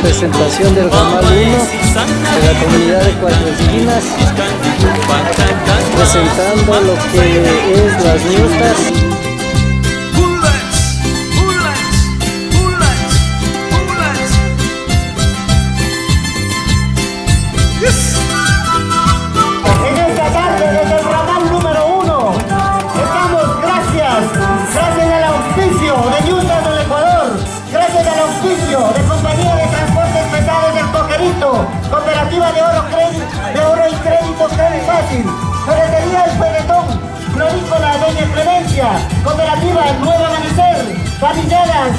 presentación del ramal 1 de la comunidad de Cuatro Esquinas, presentando lo que es las ñustas. De Compañía de Transportes Pesados del Coquerito, Cooperativa de Oro y Crédito Credit Fácil, Ferretería El Peletón, Florícola Doña Clemencia, Cooperativa El Nuevo Amanecer, Parrilleras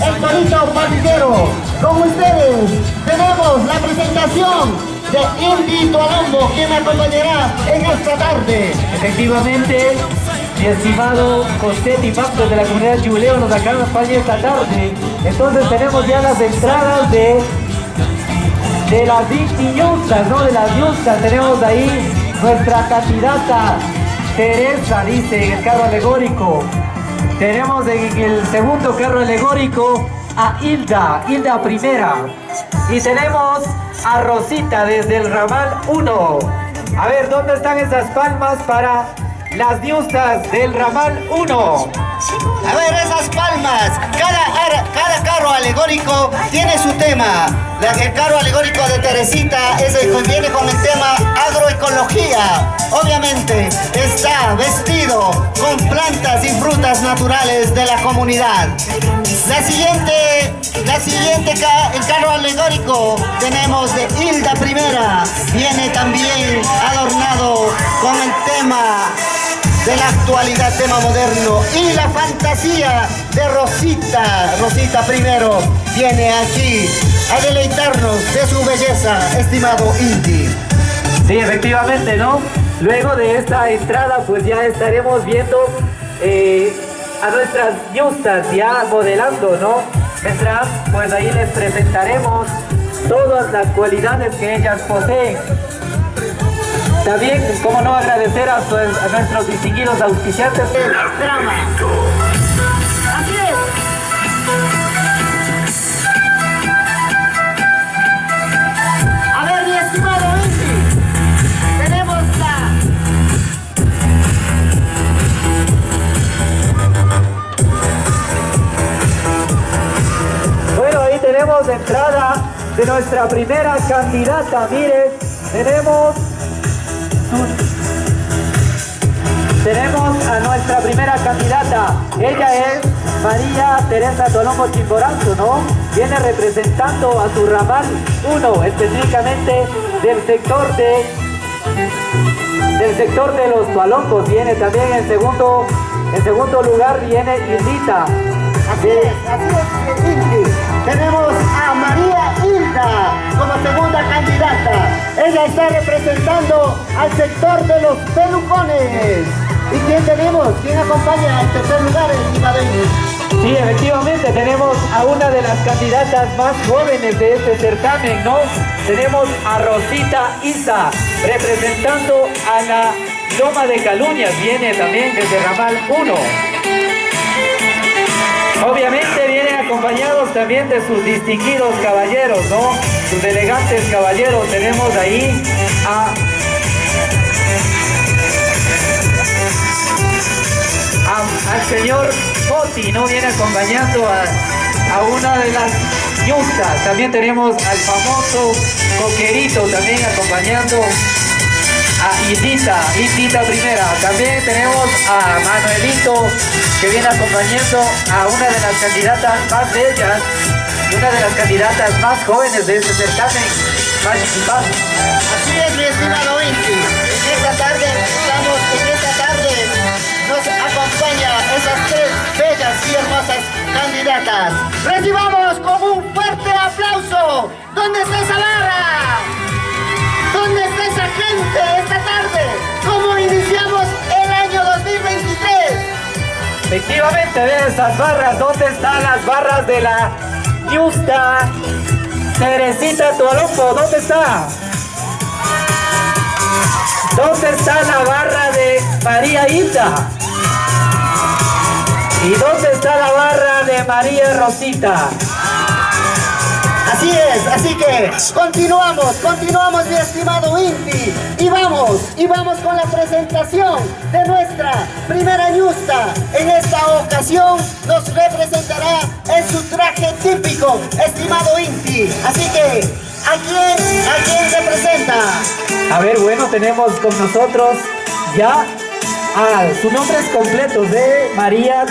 El Torito Parrillero. Con ustedes tenemos la presentación de Indy Tualombo, quien me acompañará en esta tarde. Efectivamente, mi estimado Costetti y Pacto de la comunidad Chibuleo nos acompaña esta tarde. Entonces tenemos ya las entradas de las ñustas, ¿no? De las ñustas. Tenemos ahí nuestra candidata Teresa, dice, en el carro alegórico. Tenemos en el segundo carro alegórico a Hilda primera. Y tenemos a Rosita desde el ramal 1. A ver, ¿dónde están esas palmas para las ñustas del ramal 1? A ver, esas palmas. Cada carro alegórico tiene su tema. El carro alegórico de Teresita viene con el tema agroecología. Obviamente está vestido con plantas y frutas naturales de la comunidad. El carro alegórico tenemos de Hilda primera. Viene también adornado con el tema de la actualidad, tema moderno, y la fantasía de Rosita primero, viene aquí a deleitarnos de su belleza, estimado Indy. Sí, efectivamente, ¿no? Luego de esta entrada, pues ya estaremos viendo a nuestras ñustas ya modelando, ¿no? Mientras, pues ahí les presentaremos todas las cualidades que ellas poseen. También, como no, agradecer a nuestros distinguidos auspiciantes. Drama. Así es. A ver, mi estimado Indy, tenemos Bueno, ahí tenemos la entrada de nuestra primera candidata. Miren, tenemos a nuestra primera candidata. Ella es María Teresa Tualombo Chimborazo, ¿no? Viene representando a su ramal 1, específicamente del sector de los Tualombos. Viene también en segundo lugar, viene Hildita. Así es, Indy. Tenemos a María Hilda como segunda candidata. Ella está representando al sector de los pelucones. ¿Y quién tenemos? ¿Quién acompaña al tercer lugar, estimado Indy? Sí, efectivamente, tenemos a una de las candidatas más jóvenes de este certamen, ¿no? Tenemos a Rosita Isa, representando a la Loma de Caluñas. Viene también desde ramal 1. Obviamente vienen acompañados también de sus distinguidos caballeros, ¿no? Sus elegantes caballeros. Tenemos ahí al señor Poti, ¿no? Viene acompañando a una de las ñustas. También tenemos al famoso Coquerito también acompañando a Hildita primera. También tenemos a Manuelito, que viene acompañando a una de las candidatas más bellas y una de las candidatas más jóvenes de este certamen. Así es, mi estimado Indy. En esta tarde nos acompaña esas tres bellas y hermosas candidatas. Recibamos con un fuerte aplauso. ¿Dónde está esa barra? ¿Dónde está esa gente esta tarde? ¿Cómo iniciamos el año 2023? Efectivamente, ven esas barras. ¿Dónde están las barras de la ñusta Teresita Tualombo? ¿Dónde está? ¿Dónde está la barra de María Hilda? ¿Y dónde está la barra de María Rosita? Así es, así que continuamos mi estimado Inti. Y vamos con la presentación de nuestra primera ñusta. En esta ocasión nos representará en su traje típico, estimado Inti. Así que, ¿a quién representa? A ver, bueno, tenemos con nosotros ya su nombre es completo de María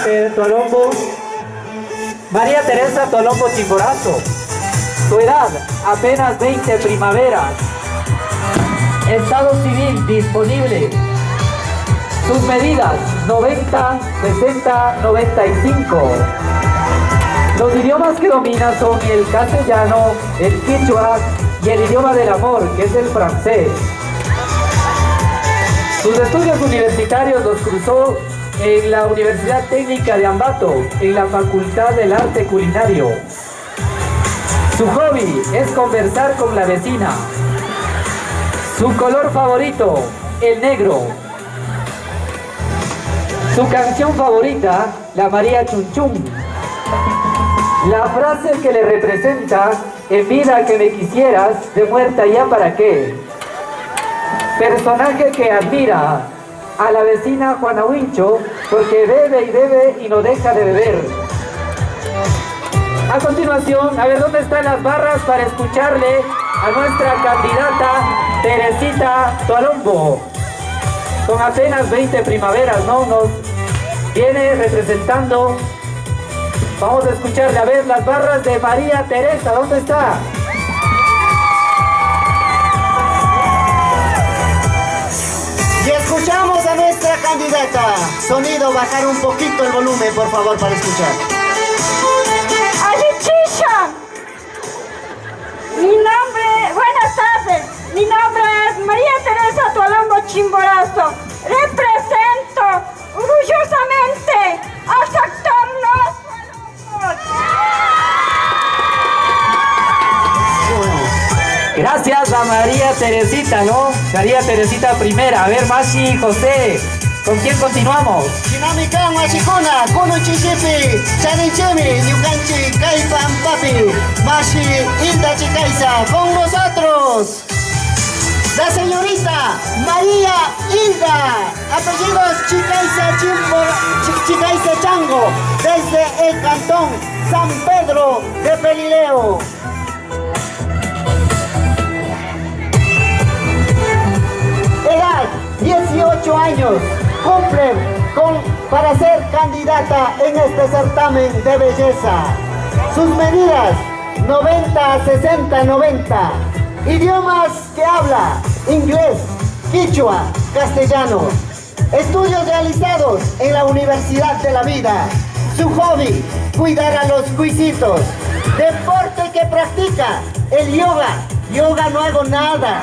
Teresa Tolombo Chimborazo. Su edad, apenas 20 primaveras. Estado civil disponible. Sus medidas, 90, 60, 95. Los idiomas que domina son el castellano, el quichua y el idioma del amor, que es el francés. Sus estudios universitarios los cursó en la Universidad Técnica de Ambato, en la Facultad del Arte Culinario. Su hobby es conversar con la vecina. Su color favorito, el negro. Su canción favorita, la María Chun Chun. La frase que le representa, en vida que me quisieras, de muerta ya para qué. Personaje que admira a la vecina Juana Huincho porque bebe y bebe y no deja de beber. A continuación, a ver dónde están las barras para escucharle a nuestra candidata Teresita Tolombo. Con apenas 20 primaveras, ¿no? Nos viene representando. Vamos a escucharle, a ver, las barras de María Teresa, ¿dónde está? Y escuchamos a nuestra candidata. Sonido, bajar un poquito el volumen, por favor, para escuchar. Buenas tardes, mi nombre es María Teresa Tolombo Chimborazo. Represento orgullosamente al sector Los Tolombo. Gracias a María Teresita, ¿no? María Teresita primera. A ver, Mashi, José, ¿con quién continuamos? Chinamikan, Machicuna, Kunu Chichipi, Chanichemi, Yukanchi, Kaipan Papi, Mashi, Hilda Chicaiza, con nosotros, la señorita María Hilda, apellidos Chicaiza Chango, desde el cantón San Pedro de Pelileo. Edad, 18 años, cumple para ser candidata en este certamen de belleza. Sus medidas, 90, 60, 90. Idiomas que habla, inglés, quichua, castellano. Estudios realizados en la Universidad de la Vida. Su hobby, cuidar a los cuisitos. Deporte que practica, el yoga. Yoga no hago nada.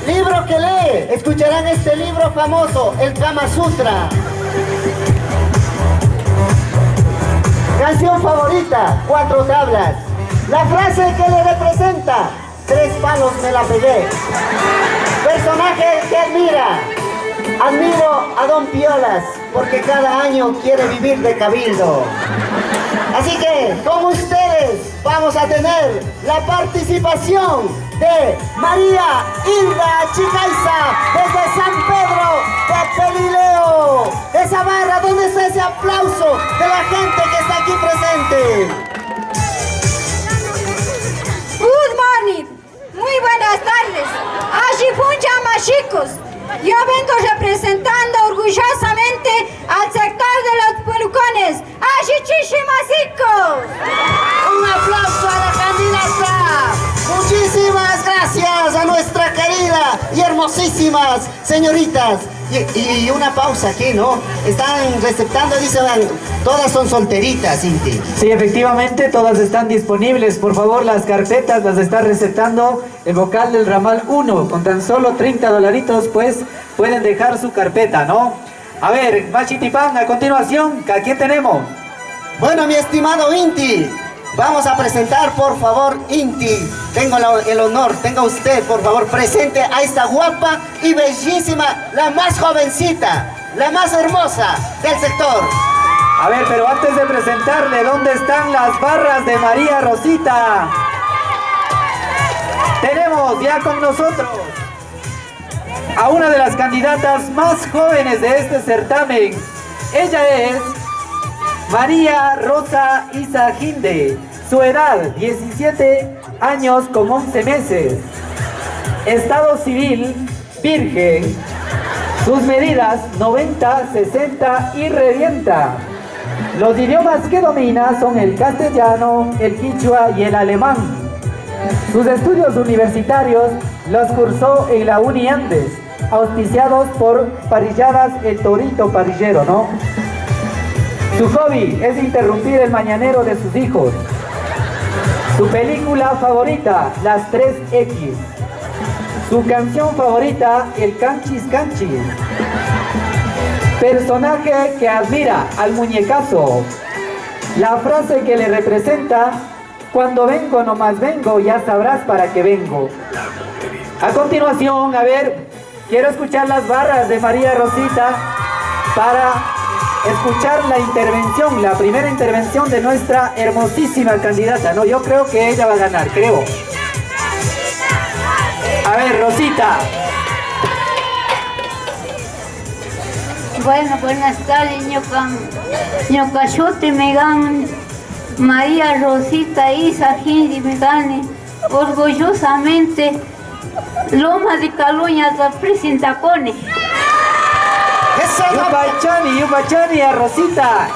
Libro que lee, escucharán este libro famoso, el Kama Sutra. Canción favorita, 4 tablas. La frase que le representa, 3 palos me la pegué. Personaje que admiro a Don Piolas, porque cada año quiere vivir de cabildo. Así que, con ustedes, vamos a tener la participación de María Hilda Chicaiza desde San Pedro de Pelileo. Esa barra, ¿dónde está ese aplauso de la gente que está aquí presente? Good morning, muy buenas tardes. Ashipuncha Machicos. Yo vengo representando orgullosamente al sector de los pelucones. ¡Ashichichimacicos! Un aplauso a la candidata. Muchísimas gracias a nuestra querida y hermosísimas señoritas. Y una pausa aquí, ¿no? Están receptando, dicen, todas son solteritas, Inti. Sí, efectivamente, todas están disponibles. Por favor, las carpetas las está receptando el vocal del ramal 1. Con tan solo $30, pues, pueden dejar su carpeta, ¿no? A ver, Machitipán, a continuación, ¿a quién tenemos? Bueno, mi estimado Inti, vamos a presentar, por favor, Inti. Tengo el honor, tenga usted, por favor, presente a esta guapa y bellísima, la más jovencita, la más hermosa del sector. A ver, pero antes de presentarle, ¿dónde están las barras de María Rosita? Tenemos ya con nosotros a una de las candidatas más jóvenes de este certamen. Ella es María Rosa Isaginde. Su edad, 17 años con 11 meses. Estado civil, virgen. Sus medidas, 90, 60 y revienta. Los idiomas que domina son el castellano, el quichua y el alemán. Sus estudios universitarios los cursó en la Uni Andes, auspiciados por Parrilladas El Torito Parrillero, ¿no? Su hobby es interrumpir el mañanero de sus hijos. Su película favorita, Las 3X. Su canción favorita, El Canchis Canchis. Personaje que admira al muñecazo. La frase que le representa: cuando vengo nomás vengo, ya sabrás para qué vengo. A continuación, a ver, quiero escuchar las barras de María Rosita para escuchar la intervención, la primera intervención de nuestra hermosísima candidata. No, yo creo que ella va a ganar, creo. A ver, Rosita. Bueno, buenas tardes, ñocachote me gane, María Rosita Isaginde me gane, orgullosamente, Loma de Caluña la presentacone. Yupachani a Rosita.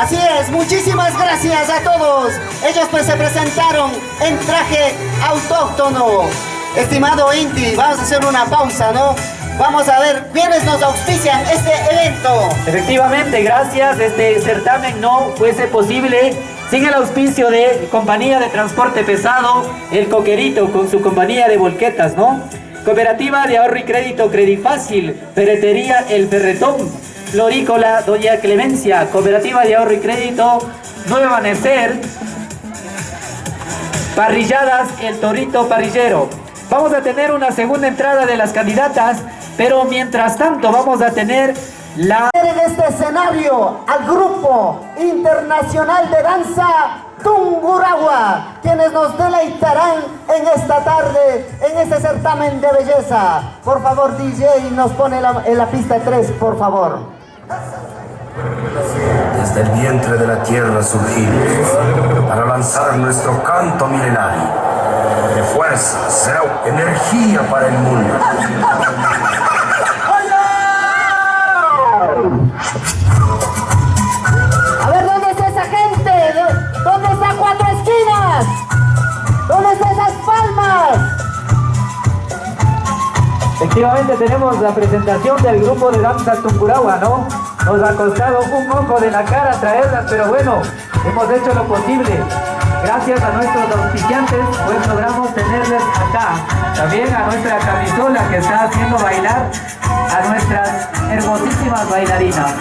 Así es, muchísimas gracias a todos. Ellos pues se presentaron en traje autóctono. Estimado Inti, vamos a hacer una pausa, ¿no? Vamos a ver quiénes nos auspician este evento. Efectivamente, gracias. Este certamen no fuese posible sin el auspicio de Compañía de Transporte Pesado, El Coquerito, con su compañía de volquetas, ¿no? Cooperativa de Ahorro y Crédito Credifácil, Ferretería El Ferretón, Florícola Doña Clemencia, Cooperativa de Ahorro y Crédito Nuevo Amanecer, Parrilladas El Torito Parrillero. Vamos a tener una segunda entrada de las candidatas, pero mientras tanto vamos a tener la... En este escenario al Grupo Internacional de Danza Tungurahua, quienes nos deleitarán en esta tarde, en este certamen de belleza. Por favor, DJ, nos pone en la pista 3, por favor. Desde el vientre de la tierra surgimos para lanzar nuestro canto milenario de fuerza, será energía para el mundo. A ver, ¿dónde está esa gente? ¿Dónde está Cuatro Esquinas? ¿Dónde están esas palmas? Efectivamente tenemos la presentación del grupo de danza Tungurahua, ¿no? Nos ha costado un ojo de la cara traerlas, pero bueno, hemos hecho lo posible. Gracias a nuestros auspiciantes, pues logramos tenerles acá. También a nuestra camisola que está haciendo bailar a nuestras hermosísimas bailarinas.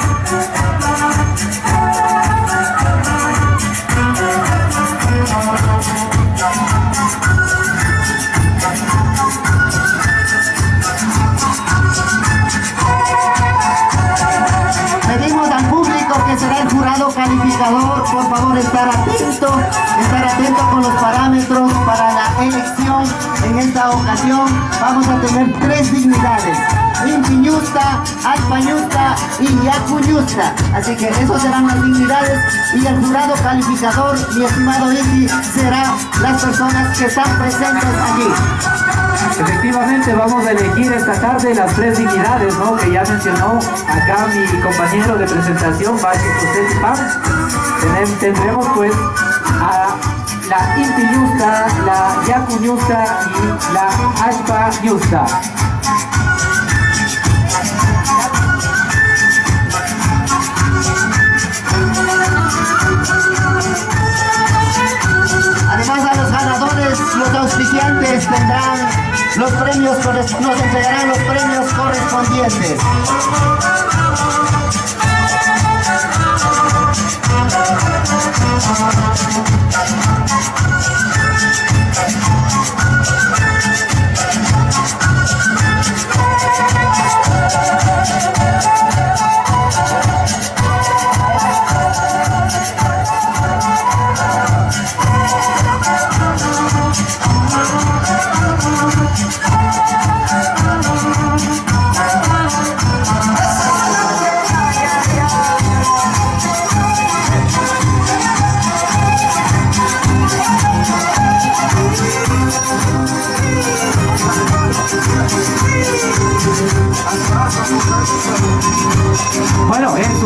Pedimos al público que será el jurado calificador, por favor estar atento con los parámetros para la elección. En esta ocasión vamos a tener 3 dignidades: Intiñusta, Alpañusta y Yacuñusta. Así que esos serán las dignidades y el jurado calificador, mi estimado Inti, será las personas que están presentes allí. Efectivamente vamos a elegir esta tarde las 3 dignidades, ¿no? Que ya mencionó acá mi compañero de presentación, Bachi José Pam. Tendremos pues a la Intiñusta, la Yacuñusta y la Alpañusta. Además, a los ganadores, los auspiciantes tendrán los premios, nos entregarán los premios correspondientes.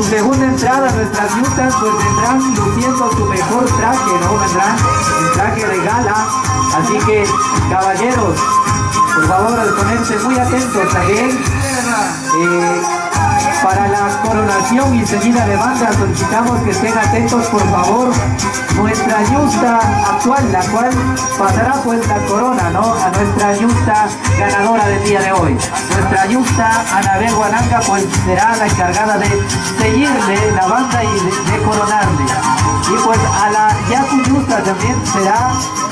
segunda entrada, nuestras yuntas pues vendrán luciendo su mejor traje, ¿no? Vendrán en traje de gala. Así que, caballeros, por favor, al ponerse muy atentos también. Para la coronación y seguida de banda solicitamos que estén atentos, por favor. Nuestra yusta actual, la cual pasará pues la corona, ¿no? A nuestra yusta ganadora del día de hoy. Nuestra yusta Anabel Guananga pues será la encargada de seguirle la banda y de coronarle. Y pues a la Yaku Yusta también será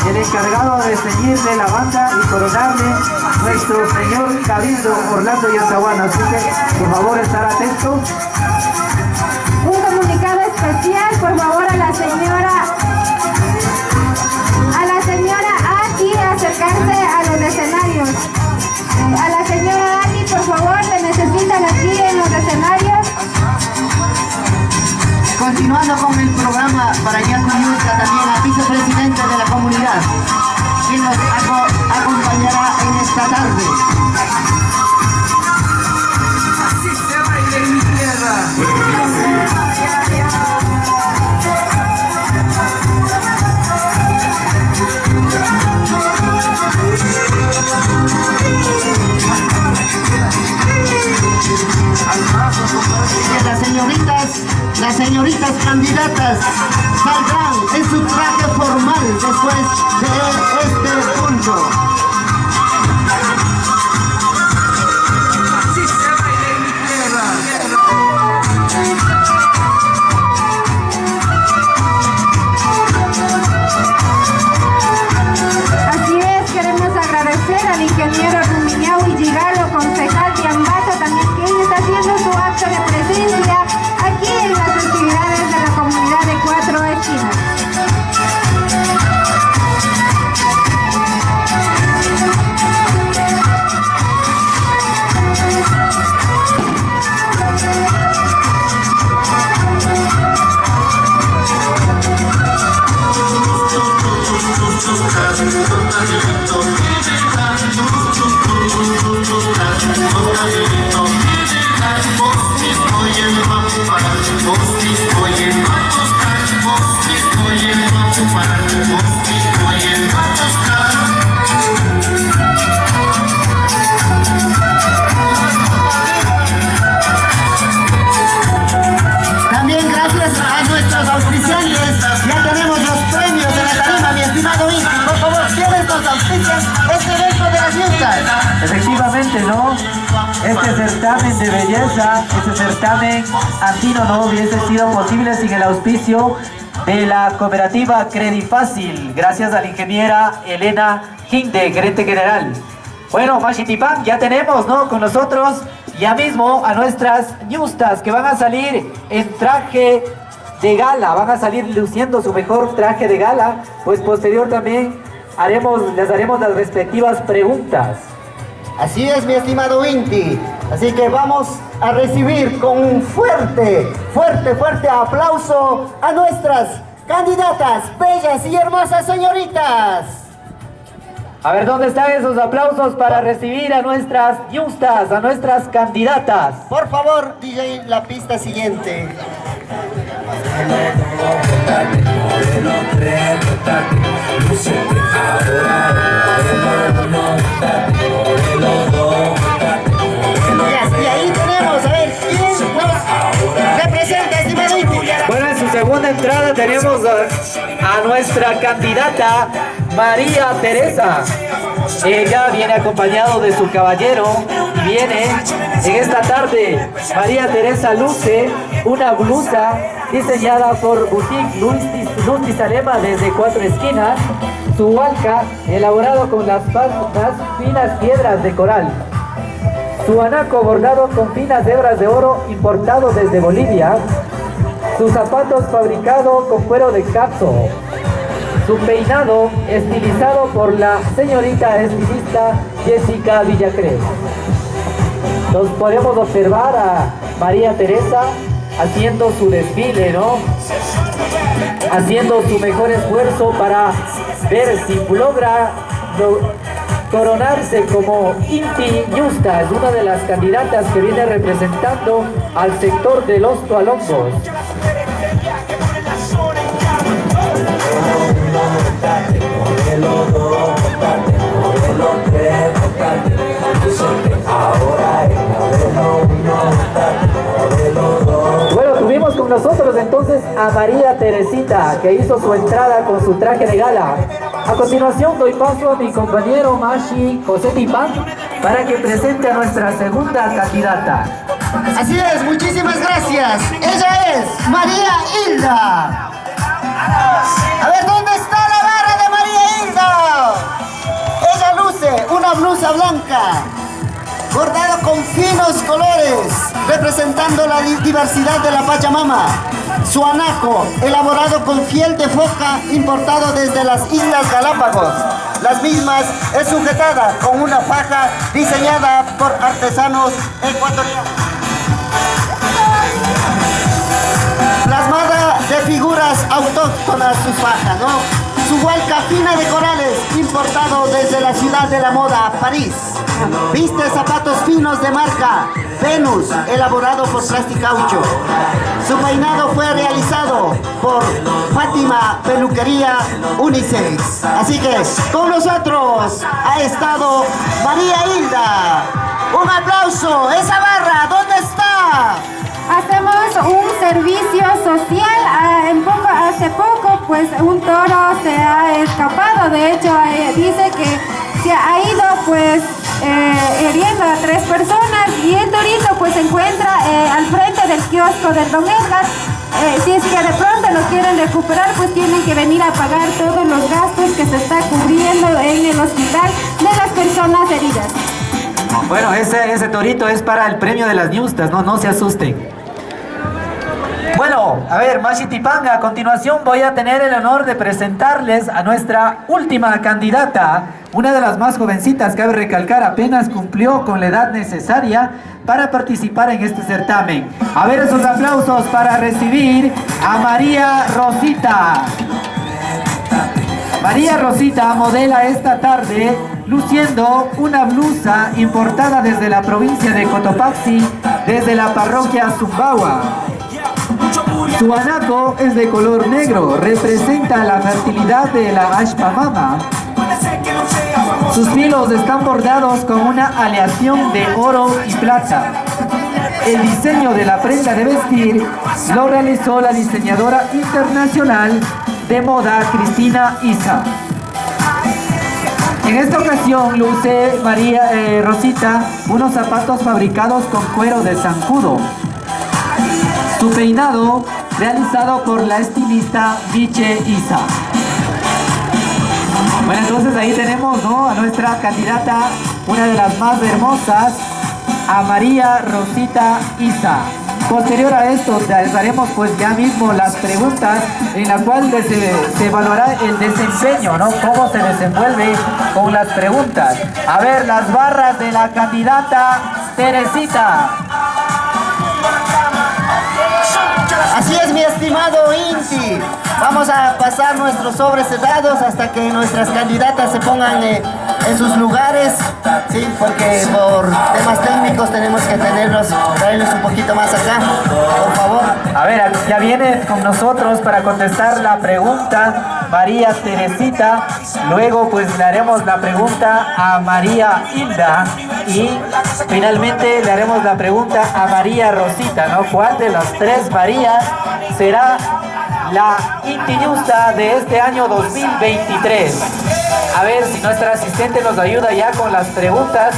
el encargado de seguirle la banda y coronarle nuestro señor Cabildo Orlando Yazahuana. Así que por favor estar atentos. Un comunicado especial, por favor, a la señora Aki acercarse a los escenarios. A la señora Aki, por favor, se necesitan aquí en los escenarios. Continuando con el programa para Yaku Yusta, también la vicepresidenta de la comunidad, quien nos acompañará en esta tarde. Así se baila en mi tierra. Las señoritas candidatas saldrán en su traje formal después de este punto. Así se baila en mi tierra. Así es, queremos agradecer al ingeniero Rumiñao y Gigalo, concejal de Ambato, también que él está haciendo su acto de presencia aquí en las actividades de la comunidad de Cuatro Esquinas. También gracias a nuestros auspiciantes, ya tenemos los premios de la tarima, mi estimado Inti. Por favor, ¿quiénes nos auspician este evento de las yuntas? Efectivamente, ¿no? Este certamen de belleza, este certamen andino no hubiese sido posible sin el auspicio de la cooperativa Credifácil, gracias a la ingeniera Elena Ginde, gerente general. Bueno, Machitipán, ya tenemos, ¿no? Con nosotros ya mismo a nuestras ñustas que van a salir en traje de gala, van a salir luciendo su mejor traje de gala, pues posterior también les haremos las respectivas preguntas. Así es, mi estimado Inti. Así que vamos a recibir con un fuerte aplauso a nuestras candidatas, bellas y hermosas señoritas. A ver, ¿dónde están esos aplausos para recibir a nuestras ñustas, a nuestras candidatas? Por favor, DJ, la pista siguiente. Y ahí tenemos, a ver, ¿quién nos representa, estimado Inti? Bueno, en su segunda entrada tenemos a nuestra candidata María Teresa. Ella viene acompañado de su caballero y viene en esta tarde. María Teresa luce una blusa diseñada por Boutique Luz Salema desde Cuatro Esquinas. Su hualca elaborado con las más finas piedras de coral. Su anaco bordado con finas hebras de oro importado desde Bolivia. Sus zapatos fabricados con cuero de capso. Su peinado estilizado por la señorita estilista Jessica Villacrés. Nos podemos observar a María Teresa haciendo su desfile, ¿no? Haciendo su mejor esfuerzo para ver si logra coronarse como Inti Ñusta. Es una de las candidatas que viene representando al sector de los Tualongos. Bueno, tuvimos con nosotros entonces a María Teresita, que hizo su entrada con su traje de gala. A continuación doy paso a mi compañero Mashi José Tipán para que presente a nuestra segunda candidata. Así es, muchísimas gracias. Ella es María Hilda. A ver, ¿dónde está la barra de María Hilda? Ella luce una blusa blanca, bordada con finos colores, representando la diversidad de la Pachamama. Su anaco, elaborado con piel de foca, importado desde las Islas Galápagos. Las mismas es sujetada con una faja diseñada por artesanos ecuatorianos. Plasmada de figuras autóctonas su faja, ¿no? Su huelca fina de corales, importado desde la ciudad de la moda, París. Viste zapatos finos de marca Venus, elaborado por Plasticaucho. Su peinado fue realizado por Fátima Peluquería Unisex. Así que con nosotros ha estado María Hilda. Un aplauso. Esa barra, ¿dónde está? Hacemos un servicio social. Hace poco, pues un toro se ha escapado. De hecho, dice que se ha ido, pues, heriendo a 3 personas. Y el torito, pues, se encuentra al frente del kiosco del Don Edgar. Si es que de pronto lo quieren recuperar, pues tienen que venir a pagar todos los gastos que se está cubriendo en el hospital de las personas heridas. Bueno, ese torito es para el premio de las Ñustas, no se asusten. Bueno, a ver, Mashi Tipán, a continuación voy a tener el honor de presentarles a nuestra última candidata, una de las más jovencitas, cabe recalcar, apenas cumplió con la edad necesaria para participar en este certamen. A ver esos aplausos para recibir a María Rosita. María Rosita modela esta tarde luciendo una blusa importada desde la provincia de Cotopaxi, desde la parroquia Zumbagua. Su anaco es de color negro, representa la fertilidad de la Ashpamama. Sus hilos están bordados con una aleación de oro y plata. El diseño de la prenda de vestir lo realizó la diseñadora internacional de moda Cristina Isa. En esta ocasión luce María Rosita unos zapatos fabricados con cuero de zancudo. Su peinado realizado por la estilista Viche Isa. Bueno, entonces ahí tenemos, ¿no?, a nuestra candidata, una de las más hermosas, a María Rosita Isa. Posterior a esto les haremos pues ya mismo las preguntas en la cual se evaluará el desempeño, ¿no? Cómo se desenvuelve con las preguntas. A ver, las barras de la candidata Teresita. Así es, mi estimado Inti. Vamos a pasar nuestros sobres cerrados hasta que nuestras candidatas se pongan en sus lugares. Sí, porque por temas técnicos tenemos que traerlos un poquito más acá, por favor. A ver, ya viene con nosotros para contestar la pregunta María Teresita. Luego pues le haremos la pregunta a María Hilda. Y finalmente le haremos la pregunta a María Rosita, ¿no? ¿Cuál de las 3 Marías será la Inti Ñusta de este año 2023? A ver si nuestra asistente nos ayuda ya con las preguntas.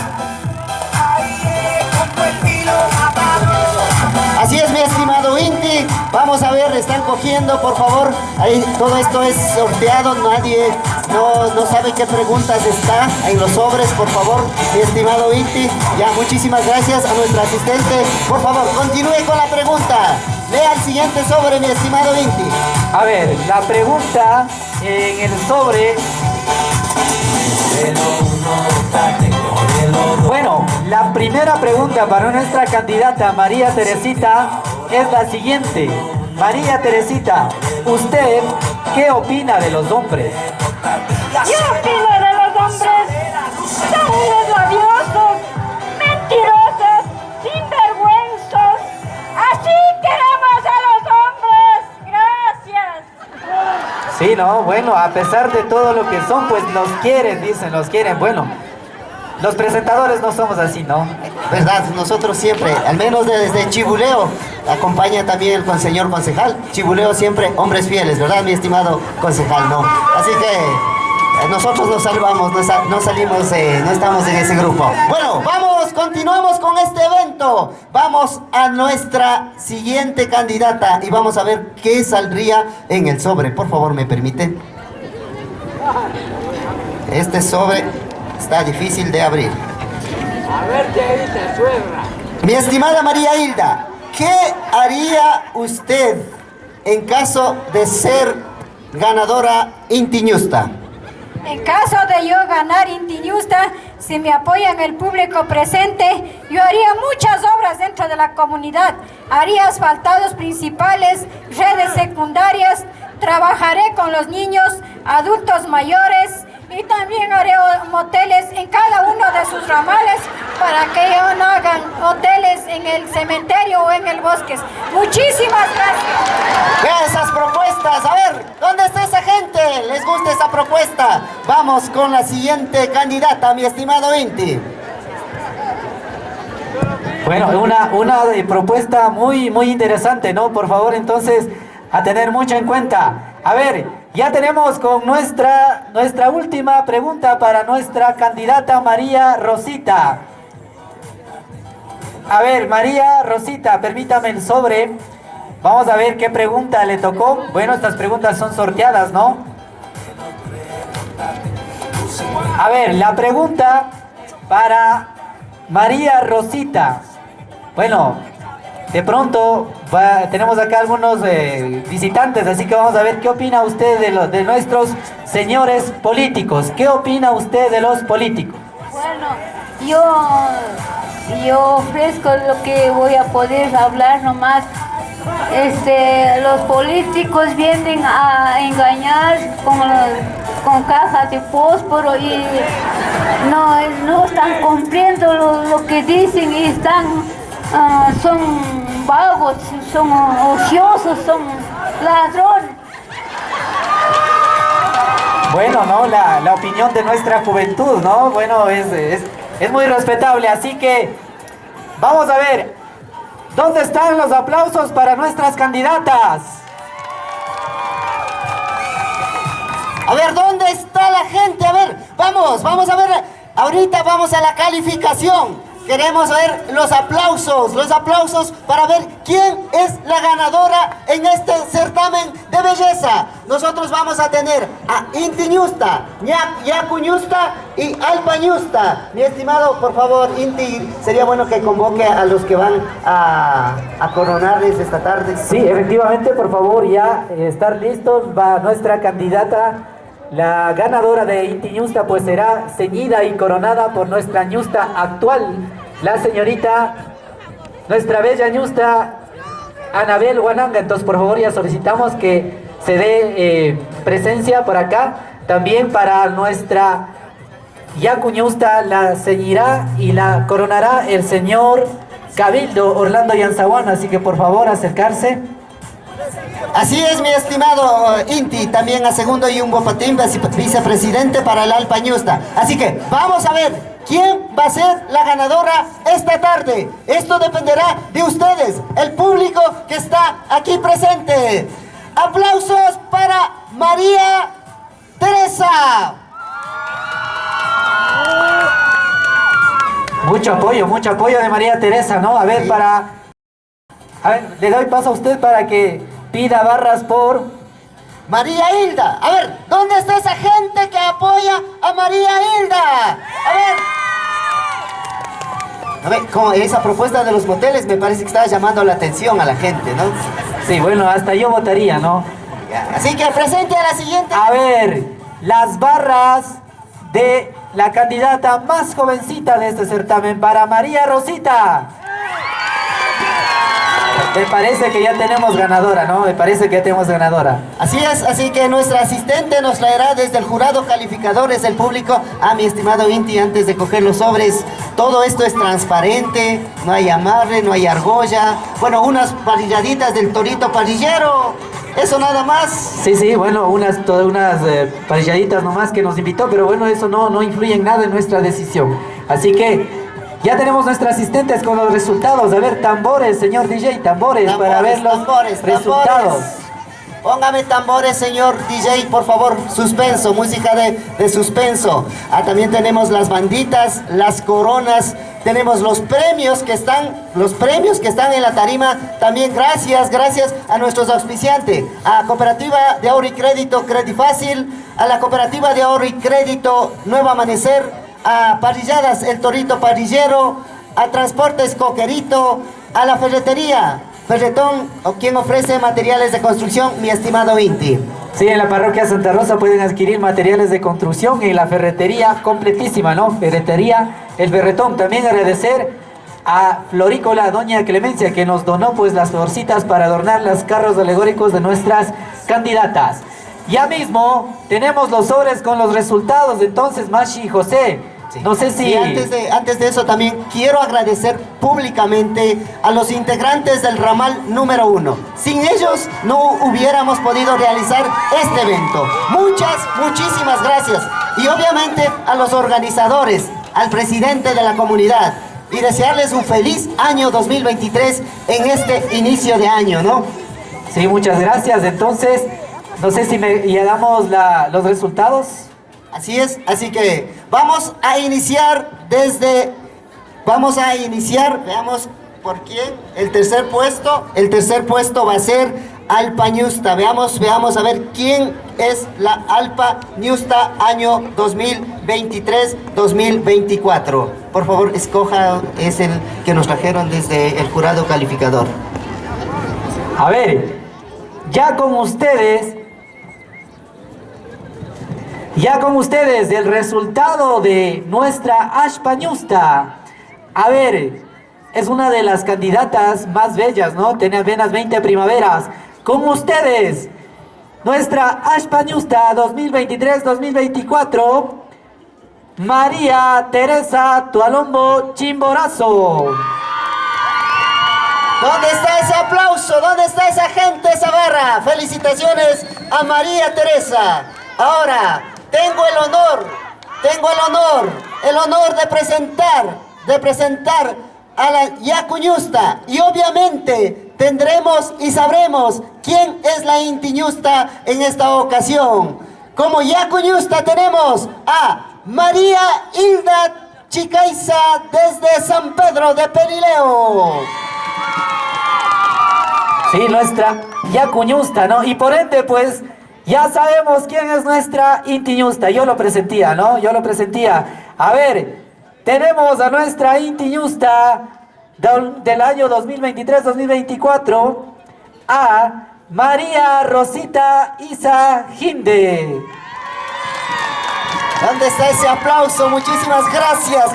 Así es, mi estimado Inti. Vamos a ver, están cogiendo, por favor. Ahí, todo esto es sorteado, nadie no sabe qué preguntas está en los sobres, por favor, mi estimado Inti. Ya, muchísimas gracias a nuestra asistente. Por favor, continúe con la pregunta. Lea el siguiente sobre, mi estimado Inti. A ver, la pregunta en el sobre. Bueno, la primera pregunta para nuestra candidata María Teresita es la siguiente. María Teresita, ¿usted qué opina de los hombres? Yo opino de los hombres ¿no? Bueno, a pesar de todo lo que son, pues nos quieren, dicen, nos quieren. Bueno, los presentadores no somos así, ¿no? ¿Verdad? Nosotros siempre, al menos desde Chibuleo, acompaña también el señor concejal. Chibuleo siempre, hombres fieles, ¿verdad, mi estimado concejal? ¿No? Así que nosotros nos salvamos, no salimos, no estamos en ese grupo. Bueno, continuamos con este evento. Vamos a nuestra siguiente candidata y vamos a ver qué saldría en el sobre. Por favor, ¿me permite? Este sobre está difícil de abrir. A ver, te dice, suegra. Mi estimada María Hilda, ¿qué haría usted en caso de ser ganadora Inti Ñusta? En caso de yo ganar Inti Ñusta, si me apoyan el público presente, yo haría muchas obras dentro de la comunidad. Haría asfaltados principales, redes secundarias, trabajaré con los niños, adultos mayores y también haré moteles en cada uno de sus ramales para que ellos no hagan hoteles en el cementerio o en el bosque. Muchísimas gracias. Vean esas propuestas. A ver, ¿dónde está esa gente? ¿Les gusta esa propuesta? Vamos con la siguiente candidata, mi estimado Inti. Bueno, una propuesta muy interesante, ¿no? Por favor, entonces, a tener mucho en cuenta. A ver, ya tenemos con nuestra última pregunta para nuestra candidata María Rosita. A ver, María Rosita, permítame el sobre. Vamos a ver qué pregunta le tocó. Bueno, estas preguntas son sorteadas, ¿no? A ver, la pregunta para María Rosita. Bueno, de pronto tenemos acá algunos visitantes, así que vamos a ver qué opina usted de nuestros señores políticos. ¿Qué opina usted de los políticos? Bueno, yo ofrezco lo que voy a poder hablar nomás. Los políticos vienen a engañar con cajas de fósforo y no están cumpliendo lo que dicen y son vagos, son ociosos, son ladrones. Bueno, ¿no? La opinión de nuestra juventud, ¿no? Bueno, es muy respetable, así que vamos a ver, ¿dónde están los aplausos para nuestras candidatas? A ver, ¿dónde está la gente? A ver, vamos a ver, ahorita vamos a la calificación. Queremos ver los aplausos para ver quién es la ganadora en este certamen de belleza. Nosotros vamos a tener a Inti Ñusta, Yaku Ñusta y Alpa Ñusta. Mi estimado, por favor, Inti, sería bueno que convoque a los que van a coronarles esta tarde. Sí, efectivamente, por favor, ya estar listos. Va nuestra candidata, la ganadora de Inti Ñusta, pues será ceñida y coronada por nuestra Ñusta actual, la señorita, nuestra bella Ñusta Anabel Huananga. Entonces, por favor, ya solicitamos que se dé presencia por acá. También para nuestra Yaku Ñusta la ceñirá y la coronará el señor Cabildo Orlando Yanzaguán. Así que, por favor, acercarse. Así es, mi estimado Inti, también a segundo Yumbo Patín, vicepresidente para el Alpa Ñusta. Así que vamos a ver quién va a ser la ganadora esta tarde. Esto dependerá de ustedes, el público que está aquí presente. Aplausos para María Teresa. Mucho apoyo de María Teresa, ¿no? A ver, le doy paso a usted para que pida barras por María Hilda. A ver, ¿dónde está esa gente que apoya a María Hilda? A ver, como esa propuesta de los moteles me parece que está llamando la atención a la gente, ¿no? Sí, bueno, hasta yo votaría, ¿no? Así que presente a la siguiente. A ver, las barras de la candidata más jovencita de este certamen para María Rosita. Me parece que ya tenemos ganadora, ¿no? Me parece que ya tenemos ganadora. Así es, así que nuestra asistente nos traerá desde el jurado calificadores del público a mi estimado Inti antes de coger los sobres. Todo esto es transparente, no hay amarre, no hay argolla. Bueno, unas parrilladitas del torito parrillero. Eso nada más. Sí, bueno, todas unas parrilladitas nomás que nos invitó, pero bueno, eso no influye en nada en nuestra decisión. Así que ya tenemos nuestros asistentes con los resultados. A ver, tambores, señor DJ, tambores para ver los resultados. Póngame tambores, señor DJ, por favor, suspenso, música de suspenso. También tenemos las banditas, las coronas, tenemos los premios que están en la tarima. También gracias a nuestros auspiciantes, a Cooperativa de Ahorro y Crédito Credifácil, a la Cooperativa de Ahorro y Crédito Nuevo Amanecer, a Parrilladas El Torito Parrillero, a Transportes Coquerito, a la Ferretería Ferretón, quien ofrece materiales de construcción, mi estimado Inti. Sí, en la parroquia Santa Rosa pueden adquirir materiales de construcción en la ferretería completísima, ¿no? Ferretería El Ferretón. También agradecer a Florícola Doña Clemencia, que nos donó pues las florcitas para adornar los carros alegóricos de nuestras candidatas. Ya mismo tenemos los sobres con los resultados, entonces Mashi y José. Sí. No sé si... Y antes de eso también quiero agradecer públicamente a los integrantes del ramal número 1. Sin ellos no hubiéramos podido realizar este evento. Muchísimas gracias. Y obviamente a los organizadores, al presidente de la comunidad. Y desearles un feliz año 2023 en este inicio de año, ¿no? Sí, muchas gracias. Entonces, no sé si ya damos los resultados. Así es, así que vamos a iniciar, veamos por quién, el tercer puesto va a ser Alpa Ñusta. Veamos a ver quién es la Alpa Ñusta año 2023-2024. Por favor, escoja, es el que nos trajeron desde el jurado calificador. A ver, ya con ustedes el resultado de nuestra Alpa Ñusta. A ver, es una de las candidatas más bellas, ¿no? Tiene apenas 20 primaveras. Con ustedes, nuestra Alpa Ñusta 2023-2024, María Teresa Tualombo Chimborazo. ¿Dónde está ese aplauso? ¿Dónde está esa gente, esa barra? Felicitaciones a María Teresa. Ahora, tengo el honor de presentar a la Yacu Ñusta, y obviamente tendremos y sabremos quién es la Inti Ñusta en esta ocasión. Como Yacu Ñusta tenemos a María Hilda Chicaiza desde San Pedro de Perileo. Sí, nuestra Yacu Ñusta, ¿no? Y por ende, pues, ya sabemos quién es nuestra Inti Ñusta. Yo lo presentía, ¿no? A ver, tenemos a nuestra Inti Ñusta del año 2023-2024, a María Rosita Isa Ginde. ¿Dónde está ese aplauso? Muchísimas gracias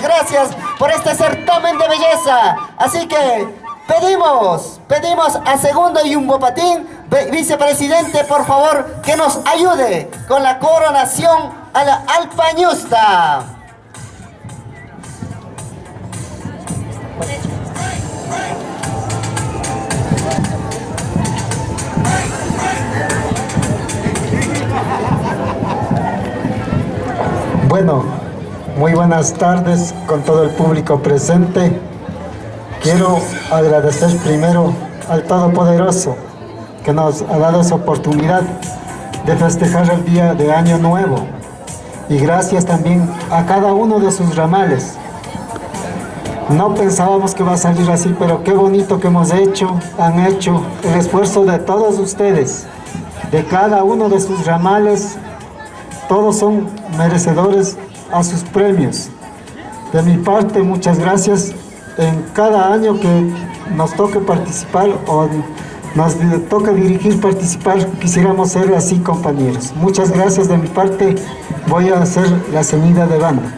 por este certamen de belleza. Así que pedimos a Segundo Yumbo Patín, vicepresidente, por favor, que nos ayude con la coronación a la Alpa Ñusta. Bueno, muy buenas tardes con todo el público presente. Quiero agradecer primero al Todopoderoso que nos ha dado esa oportunidad de festejar el día de Año Nuevo. Y gracias también a cada uno de sus ramales. No pensábamos que va a salir así, pero qué bonito que han hecho el esfuerzo de todos ustedes, de cada uno de sus ramales. Todos son merecedores a sus premios. De mi parte, muchas gracias. En cada año que nos toque participar o nos toca participar, quisiéramos ser así, compañeros. Muchas gracias de mi parte. Voy a hacer la ceñida de banda.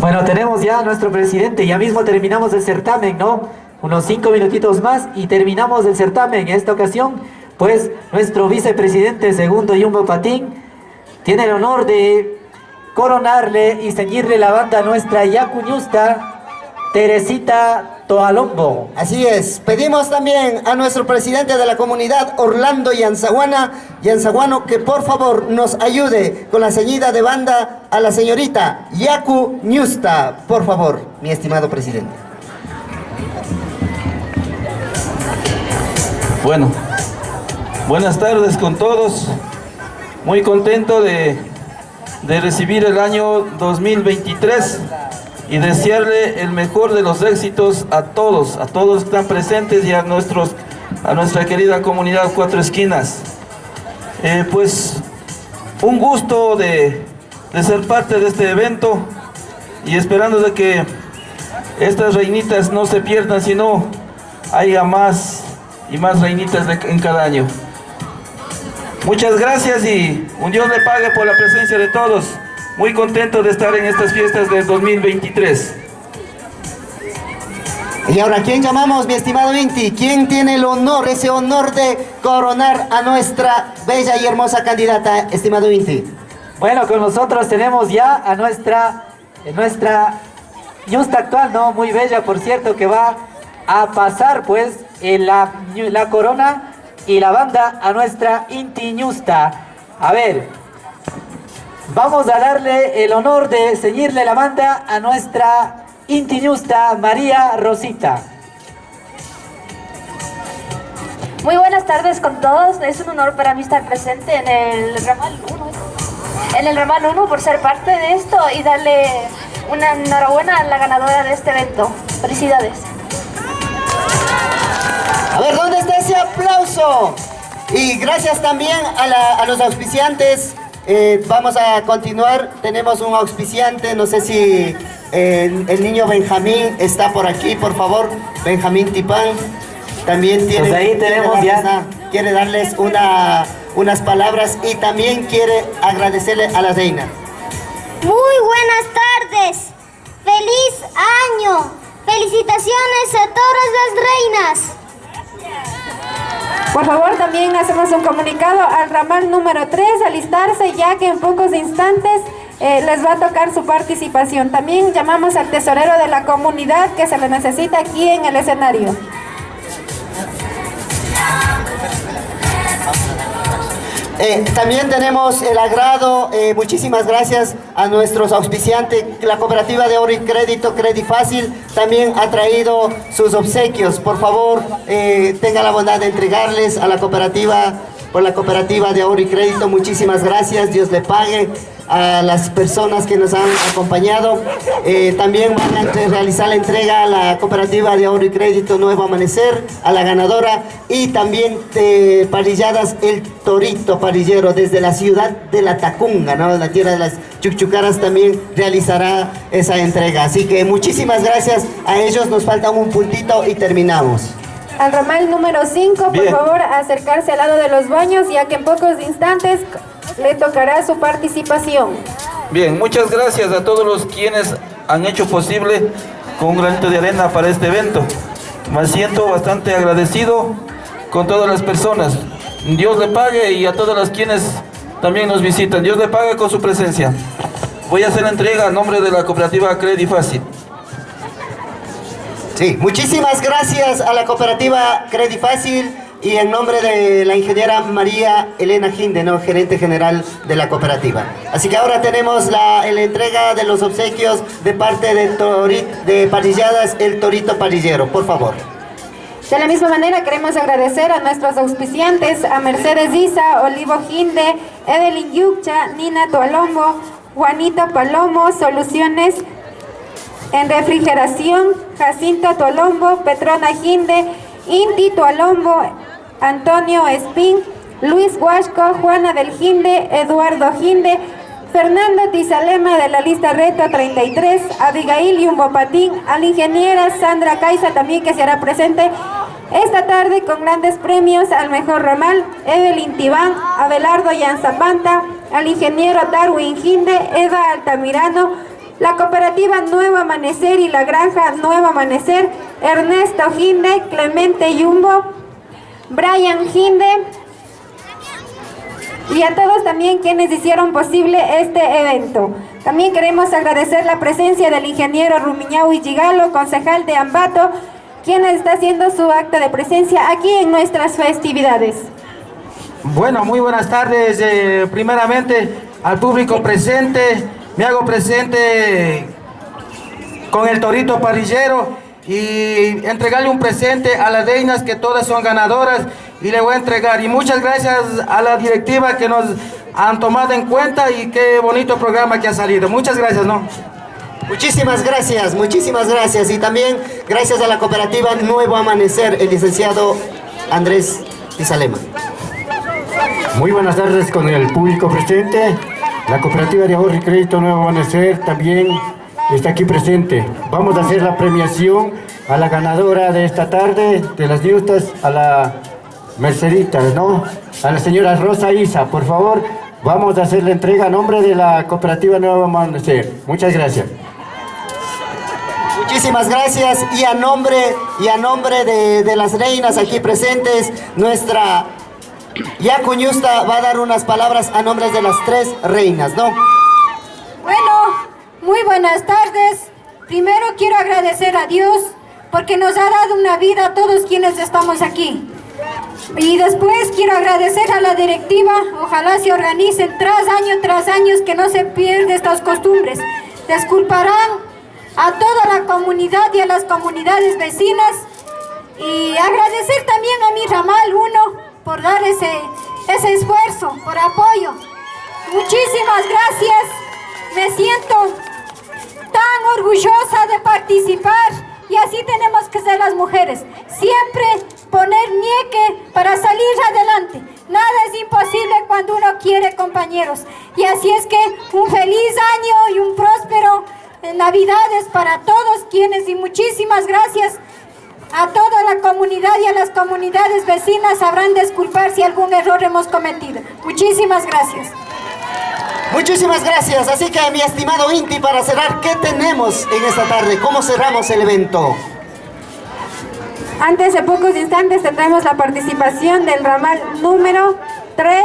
Bueno, tenemos ya a nuestro presidente. Ya mismo terminamos el certamen, ¿no? Unos 5 minutitos más y terminamos el certamen. En esta ocasión, pues, nuestro vicepresidente Segundo Yumbo Patín tiene el honor de coronarle y ceñirle la banda a nuestra Yacu Ñusta Teresita Toalombo. Así es, pedimos también a nuestro presidente de la comunidad, Orlando Yanzaguano, que por favor nos ayude con la ceñida de banda a la señorita Yaku Ñusta, por favor, mi estimado presidente. Bueno, buenas tardes con todos. Muy contento de recibir el año 2023 y desearle el mejor de los éxitos a todos que están presentes y a nuestra querida comunidad Cuatro Esquinas. Pues un gusto de ser parte de este evento y esperando de que estas reinitas no se pierdan, sino haya más y más reinitas en cada año. Muchas gracias y un Dios le pague por la presencia de todos. Muy contento de estar en estas fiestas del 2023. Y ahora, ¿quién llamamos, mi estimado Inti? ¿Quién tiene el honor, ese honor de coronar a nuestra bella y hermosa candidata, estimado Inti? Bueno, con nosotros tenemos ya a nuestra Ñusta actual, ¿no? Muy bella, por cierto, que va a pasar, pues, la corona y la banda a nuestra Inti Ñusta. A ver, vamos a darle el honor de ceñirle la banda a nuestra Inti Ñusta, María Rosita. Muy buenas tardes con todos. Es un honor para mí estar presente en el ramal 1. En el ramal 1 por ser parte de esto y darle una enhorabuena a la ganadora de este evento. Felicidades. A ver, ¿dónde está ese aplauso? Y gracias también a los auspiciantes. Vamos a continuar. Tenemos un auspiciante, no sé si el niño Benjamín está por aquí, por favor. Benjamín Tipán. También tiene, pues ahí tenemos quiere darles unas palabras y también quiere agradecerle a la reina. Muy buenas tardes. ¡Feliz año! ¡Felicitaciones a todas las reinas! Por favor, también hacemos un comunicado al ramal número 3, alistarse, ya que en pocos instantes les va a tocar su participación. También llamamos al tesorero de la comunidad, que se le necesita aquí en el escenario. También tenemos el agrado, muchísimas gracias a nuestros auspiciantes. La cooperativa de ahorro y crédito, Credifácil, también ha traído sus obsequios. Por favor, tenga la bondad de entregarles a la cooperativa, por la cooperativa de ahorro y crédito. Muchísimas gracias, Dios le pague a las personas que nos han acompañado. También van a realizar la entrega a la cooperativa de ahorro y crédito Nuevo Amanecer, a la ganadora, y también parrilladas El Torito Parrillero desde la ciudad de La Tacunga, ¿no? La tierra de las chucchucaras, también realizará esa entrega. Así que muchísimas gracias a ellos. Nos falta un puntito y terminamos. Al ramal número 5, por favor, acercarse al lado de los baños, ya que en pocos instantes le tocará su participación. Bien, muchas gracias a todos los quienes han hecho posible con un granito de arena para este evento. Me siento bastante agradecido con todas las personas. Dios le pague, y a todas las quienes también nos visitan. Dios le pague con su presencia. Voy a hacer la entrega a nombre de la cooperativa Credifácil. Sí, muchísimas gracias a la cooperativa Credifácil y en nombre de la ingeniera María Elena Ginde, ¿no? Gerente general de la cooperativa. Así que ahora tenemos la entrega de los obsequios de parte de Parrilladas El Torito Parrillero, por favor. De la misma manera queremos agradecer a nuestros auspiciantes, a Mercedes Isa, Olivo Ginde, Evelyn Yuccha, Nina Tualombo, Juanito Palomo, Soluciones en Refrigeración, Jacinto Tualombo, Petrona Ginde, Inti Tualombo, Antonio Espín, Luis Huasco, Juana del Ginde, Eduardo Ginde, Fernando Tizalema de la lista Reto 33, Abigail Yumbopatín, a la ingeniera Sandra Caiza también, que se hará presente esta tarde con grandes premios al mejor ramal, Evelyn Tibán, Abelardo Yanzapanta, al ingeniero Darwin Ginde, Eva Altamirano, la cooperativa Nuevo Amanecer y la granja Nuevo Amanecer, Ernesto Ginde, Clemente Yumbo, Brian Ginde, y a todos también quienes hicieron posible este evento. También queremos agradecer la presencia del ingeniero Rumiñahui Gigalo, concejal de Ambato, quien está haciendo su acta de presencia aquí en nuestras festividades. Bueno, muy buenas tardes. Primeramente al público presente, me hago presente con el torito parrillero y entregarle un presente a las reinas que todas son ganadoras y le voy a entregar. Y muchas gracias a la directiva que nos han tomado en cuenta y qué bonito programa que ha salido. Muchas gracias, ¿no? Muchísimas gracias y también gracias a la cooperativa Nuevo Amanecer, el licenciado Andrés Izalema. Muy buenas tardes con el público presente. La cooperativa de ahorro y crédito Nuevo Amanecer también está aquí presente. Vamos a hacer la premiación a la ganadora de esta tarde de las Niustas, a la Mercedita, ¿no? A la señora Rosa Isa, por favor, vamos a hacer la entrega a nombre de la cooperativa Nuevo Amanecer. Muchas gracias. Muchísimas gracias y a nombre de las reinas aquí presentes, nuestra Yacu Ñusta va a dar unas palabras a nombre de las 3 reinas, ¿no? Bueno, muy buenas tardes. Primero quiero agradecer a Dios porque nos ha dado una vida a todos quienes estamos aquí. Y después quiero agradecer a la directiva, ojalá se organicen tras año, que no se pierdan estas costumbres. Disculparán a toda la comunidad y a las comunidades vecinas y agradecer también a mi ramal 1 por dar ese esfuerzo, por apoyo. Muchísimas gracias. Me siento tan orgullosa de participar y así tenemos que ser las mujeres. Siempre poner nieque para salir adelante. Nada es imposible cuando uno quiere, compañeros. Y así es que un feliz año y un próspero Navidades para todos quienes y muchísimas gracias a toda la comunidad y a las comunidades vecinas. Sabrán disculpar si algún error hemos cometido. Muchísimas gracias. Muchísimas gracias. Así que, mi estimado Inti, para cerrar, ¿qué tenemos en esta tarde? ¿Cómo cerramos el evento? Antes de pocos instantes tendremos la participación del ramal número 3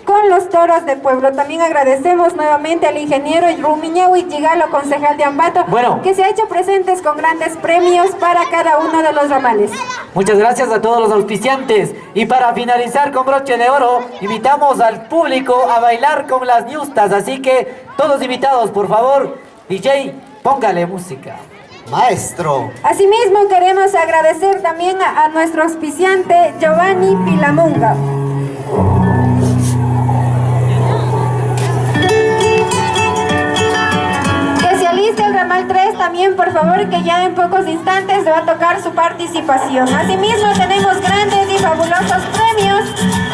con los toros de pueblo. También agradecemos nuevamente al ingeniero Rumiñahui Gigalo, concejal de Ambato, que se ha hecho presentes con grandes premios para cada uno de los ramales. Muchas gracias a todos los auspiciantes. Y para finalizar con broche de oro, invitamos al público a bailar con las Niustas. Así que todos invitados, por favor, DJ, póngale música. Maestro. Asimismo queremos agradecer también a nuestro auspiciante Giovanni Pilamunga. Que se aliste el ramal 3 también, por favor, que ya en pocos instantes va a tocar su participación. Asimismo tenemos grandes y fabulosos premios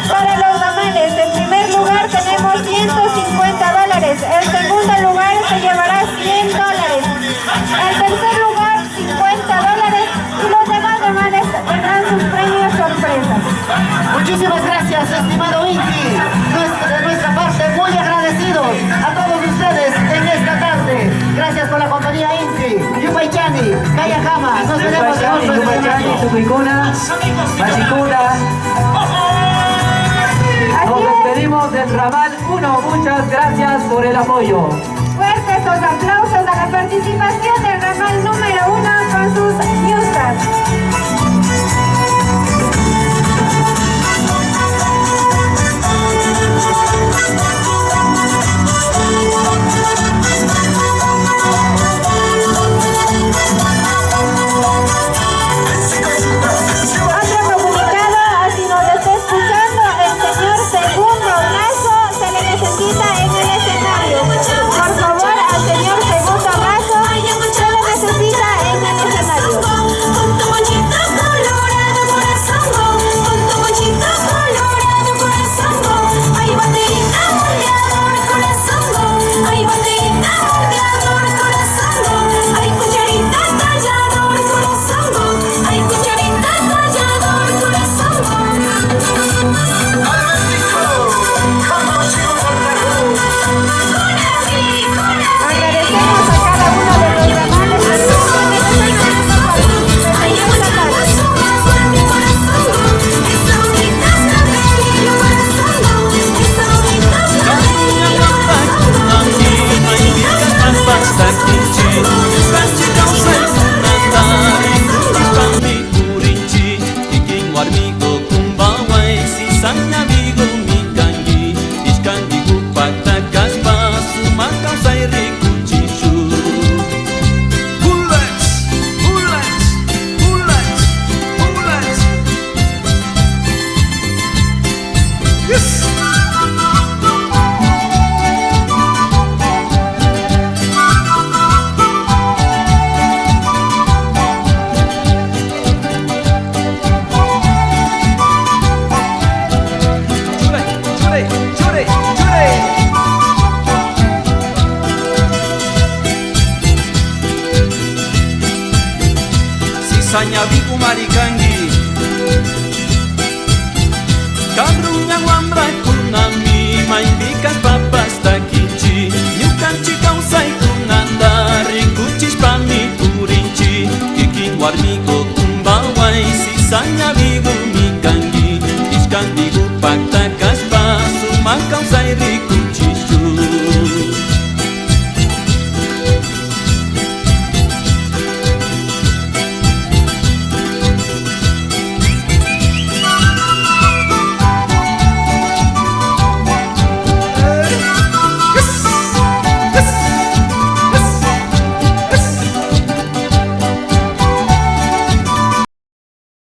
para los ramales. En primer lugar tenemos $150. El segundo lugar se llevará $100. El tercer lugar, $50, y los demás ramales tendrán sus premios sorpresas. Muchísimas gracias, estimado Inti. De nuestra parte, muy agradecidos a todos ustedes en esta tarde. Gracias por la compañía, Inti. Yupaychani, Kayajama. Nos veremos en otro Yupaychani, Machicuna. Nos despedimos del ramal 1. Muchas gracias por el apoyo. Fuertes los aplausos a la participación del ramal número 1 con sus Niustas. Otro comunicado, así nos está escuchando el señor Segundo Lazo, se le necesita en el escenario. Por favor, al señor Segundo Lazo se le necesita en el escenario. cizaña viku marikangi Kadruñan wambrakunami maypikas papas takinchi Ñukanchik kawsaykunata rikuchishpami purinchi Kikin warmiko kumbaway cizaña vigumi kangi Ishkan vigupak takashpa sumak kawsay rikunchi